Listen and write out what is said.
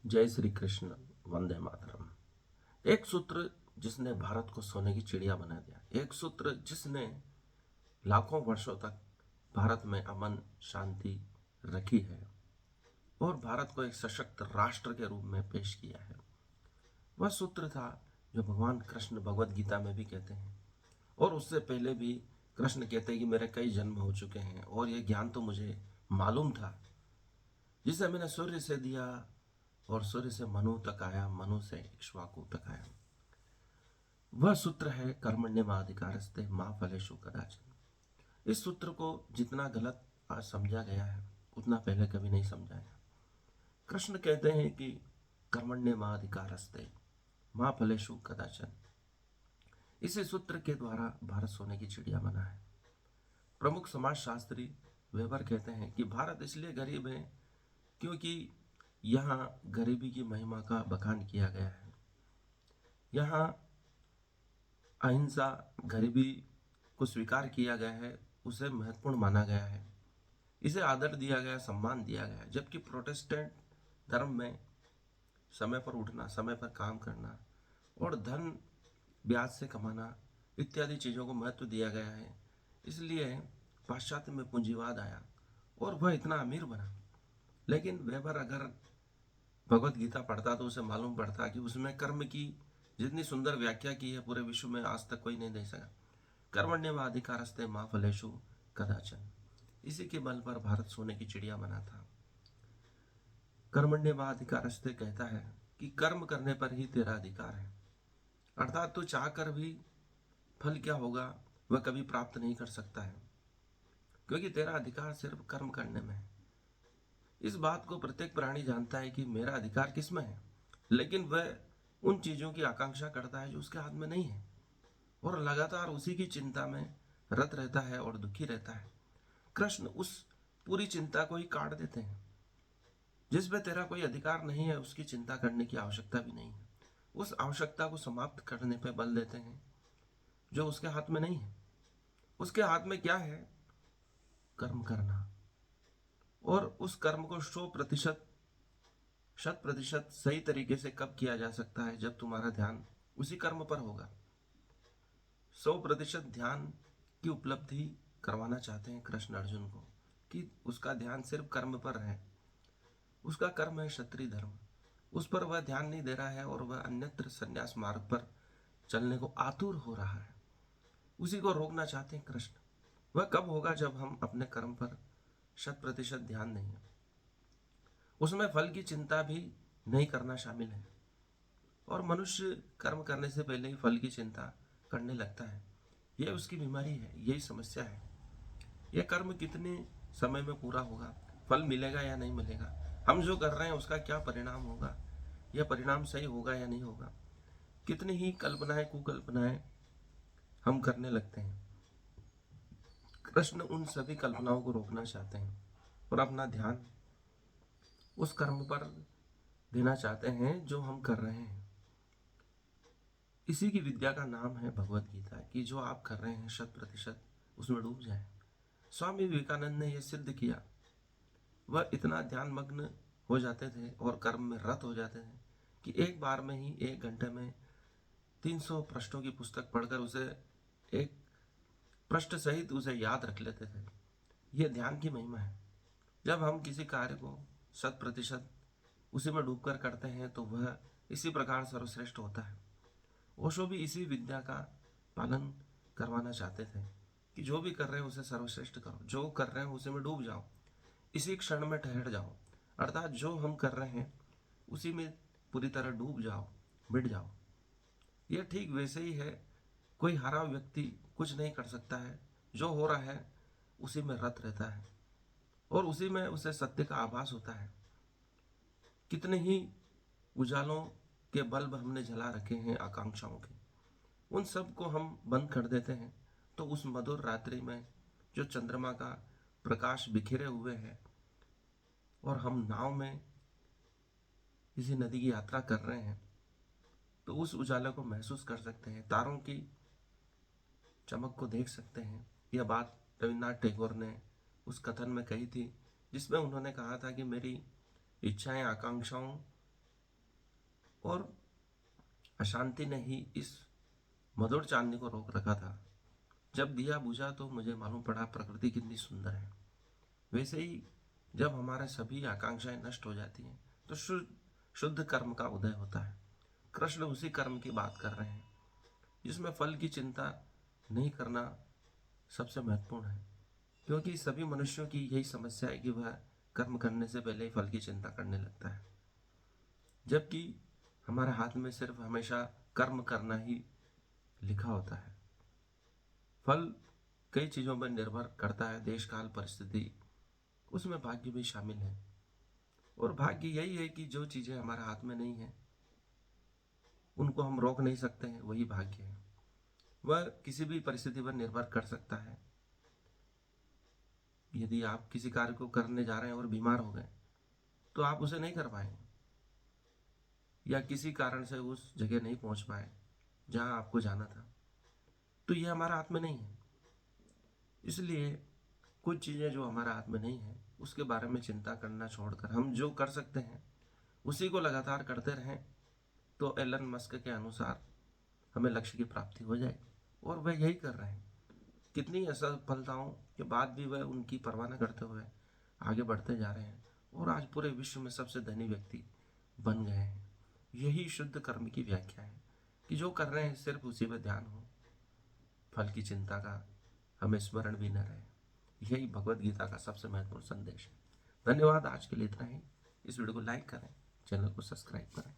जय श्री कृष्ण। वंदे मातरम। एक सूत्र जिसने भारत को सोने की चिड़िया बना दिया, एक सूत्र जिसने लाखों वर्षों तक भारत में अमन शांति रखी है और भारत को एक सशक्त राष्ट्र के रूप में पेश किया है, वह सूत्र था जो भगवान कृष्ण भगवत गीता में भी कहते हैं और उससे पहले भी कृष्ण कहते हैं कि मेरे कई जन्म हो चुके हैं और ये ज्ञान तो मुझे मालूम था, जिसे मैंने सूर्य से दिया और सूर्य से मनु तक आया, मनु से इक्ष्वाकु तक आया। वह सूत्र है कर्मण्येवाधिकारस्ते मा फलेषु कदाचन। इस सूत्र को जितना गलत आज समझा गया है उतना पहले कभी नहीं समझा है। कृष्ण कहते हैं कि कर्मण्येवाधिकारस्ते मा फलेषु कदाचन। इसी सूत्र के द्वारा भारत सोने की चिड़िया बना है। प्रमुख समाजशास्त्री वेबर कहते हैं कि भारत इसलिए गरीब है क्योंकि यहाँ गरीबी की महिमा का बखान किया गया है। यहाँ अहिंसा, गरीबी को स्वीकार किया गया है, उसे महत्वपूर्ण माना गया है, इसे आदर दिया गया, सम्मान दिया गया है। जबकि प्रोटेस्टेंट धर्म में समय पर उठना, समय पर काम करना और धन ब्याज से कमाना इत्यादि चीज़ों को महत्व दिया गया है। इसलिए पाश्चात्य में पूंजीवाद आया और वह इतना अमीर बना। लेकिन वेबर अगर भगवत गीता पढ़ता तो उसे मालूम पड़ता कि उसमें कर्म की जितनी सुंदर व्याख्या की है पूरे विश्व में आज तक कोई नहीं दे सका। कर्मण्येवाधिकारस्ते मा फलेषु कदाचन। इसी के बल पर भारत सोने की चिड़िया बना था। कर्मण्येवाधिकारस्ते कहता है कि कर्म करने पर ही तेरा अधिकार है, अर्थात तू चाह कर भी फल क्या होगा वह कभी प्राप्त नहीं कर सकता है, क्योंकि तेरा अधिकार सिर्फ कर्म करने में है। इस बात को प्रत्येक प्राणी जानता है कि मेरा अधिकार किस में है, लेकिन वह उन चीज़ों की आकांक्षा करता है जो उसके हाथ में नहीं है और लगातार उसी की चिंता में रत रहता है और दुखी रहता है। कृष्ण उस पूरी चिंता को ही काट देते हैं। जिस पे तेरा कोई अधिकार नहीं है उसकी चिंता करने की आवश्यकता भी नहीं है। उस आवश्यकता को समाप्त करने पे बल देते हैं जो उसके हाथ में नहीं है। उसके हाथ में क्या है? कर्म करना। और उस कर्म को 100% 100% सही तरीके से कब किया जा सकता है? जब तुम्हारा ध्यान उसी कर्म पर होगा। 100% ध्यान की उपलब्धि करवाना चाहते हैं कृष्ण अर्जुन को कि उसका ध्यान सिर्फ कर्म पर रहे। उसका कर्म है क्षत्रिय धर्म, उस पर वह ध्यान नहीं दे रहा है और वह अन्यत्र संन्यास मार्ग पर चलने को आतुर हो रहा है। उसी को रोकना चाहते हैं कृष्ण। वह कब होगा? जब हम अपने कर्म पर 100% ध्यान देंगे। उसमें फल की चिंता भी नहीं करना शामिल है और मनुष्य कर्म करने से पहले ही फल की चिंता करने लगता है। यह उसकी बीमारी है, यही समस्या है। यह कर्म कितने समय में पूरा होगा, फल मिलेगा या नहीं मिलेगा, हम जो कर रहे हैं उसका क्या परिणाम होगा, यह परिणाम सही होगा या नहीं होगा, कितनी ही कल्पनाएं कुकल्पनाएं हम करने लगते हैं। कृष्ण उन सभी कल्पनाओं को रोकना चाहते हैं और अपना ध्यान उस कर्म पर देना चाहते हैं जो हम कर रहे हैं। इसी की विद्या का नाम है भगवत गीता, कि जो आप कर रहे हैं 100% उसमें डूब जाए। स्वामी विवेकानंद ने यह सिद्ध किया। वह इतना ध्यान मग्न हो जाते थे और कर्म में रत हो जाते थे कि एक बार में ही 1 घंटे में 300 पृष्ठों की पुस्तक पढ़कर उसे एक पृष्ठ सहित उसे याद रख लेते थे। यह ध्यान की महिमा है। जब हम किसी कार्य को 100% उसी में डूबकर करते हैं तो वह इसी प्रकार सर्वश्रेष्ठ होता है। ओशो भी इसी विद्या का पालन करवाना चाहते थे कि जो भी कर रहे हो उसे सर्वश्रेष्ठ करो, जो कर रहे हो उसी में डूब जाओ, इसी क्षण में ठहर जाओ, अर्थात जो हम कर रहे हैं उसी में पूरी तरह डूब जाओ, मिट जाओ। यह ठीक वैसे ही है। कोई हारा व्यक्ति कुछ नहीं कर सकता है, जो हो रहा है उसी में रत रहता है और उसी में उसे सत्य का आभास होता है। कितने ही उजालों के बल्ब हमने जला रखे हैं आकांक्षाओं के, उन सब को हम बंद कर देते हैं तो उस मधुर रात्रि में जो चंद्रमा का प्रकाश बिखरे हुए है और हम नाव में किसी नदी की यात्रा कर रहे हैं तो उस उजाले को महसूस कर सकते हैं, तारों की चमक को देख सकते हैं। यह बात रविन्द्रनाथ टैगोर ने उस कथन में कही थी जिसमें उन्होंने कहा था कि मेरी इच्छाएं आकांक्षाओं और अशांति ने ही इस मधुर चांदनी को रोक रखा था। जब दिया बुझा तो मुझे मालूम पड़ा प्रकृति कितनी सुंदर है। वैसे ही जब हमारे सभी आकांक्षाएं नष्ट हो जाती हैं तो शुद्ध कर्म का उदय होता है। कृष्ण उसी कर्म की बात कर रहे हैं जिसमें फल की चिंता नहीं करना सबसे महत्वपूर्ण है, क्योंकि सभी मनुष्यों की यही समस्या है कि वह कर्म करने से पहले ही फल की चिंता करने लगता है, जबकि हमारे हाथ में सिर्फ हमेशा कर्म करना ही लिखा होता है। फल कई चीज़ों पर निर्भर करता है, देश काल परिस्थिति, उसमें भाग्य भी शामिल है। और भाग्य यही है कि जो चीज़ें हमारे हाथ में नहीं है उनको हम रोक नहीं सकते हैं, वही भाग्य है। वह किसी भी परिस्थिति पर निर्भर कर सकता है। यदि आप किसी कार्य को करने जा रहे हैं और बीमार हो गए तो आप उसे नहीं कर पाएंगे, या किसी कारण से उस जगह नहीं पहुंच पाए जहां आपको जाना था, तो यह हमारा हाथ में नहीं है। इसलिए कुछ चीज़ें जो हमारा हाथ में नहीं है उसके बारे में चिंता करना छोड़कर हम जो कर सकते हैं उसी को लगातार करते रहें, तो एलन मस्क के अनुसार हमें लक्ष्य की प्राप्ति हो जाएगी। और वह यही कर रहे हैं। कितनी असफलताओं के बाद भी वह उनकी परवाह न करते हुए आगे बढ़ते जा रहे हैं और आज पूरे विश्व में सबसे धनी व्यक्ति बन गए हैं। यही शुद्ध कर्म की व्याख्या है कि जो कर रहे हैं सिर्फ उसी पर ध्यान हो, फल की चिंता का हमें स्मरण भी न रहे। यही भगवत गीता का सबसे महत्वपूर्ण संदेश है। धन्यवाद। आज के लिए इतना ही। इस वीडियो को लाइक करें, चैनल को सब्सक्राइब करें।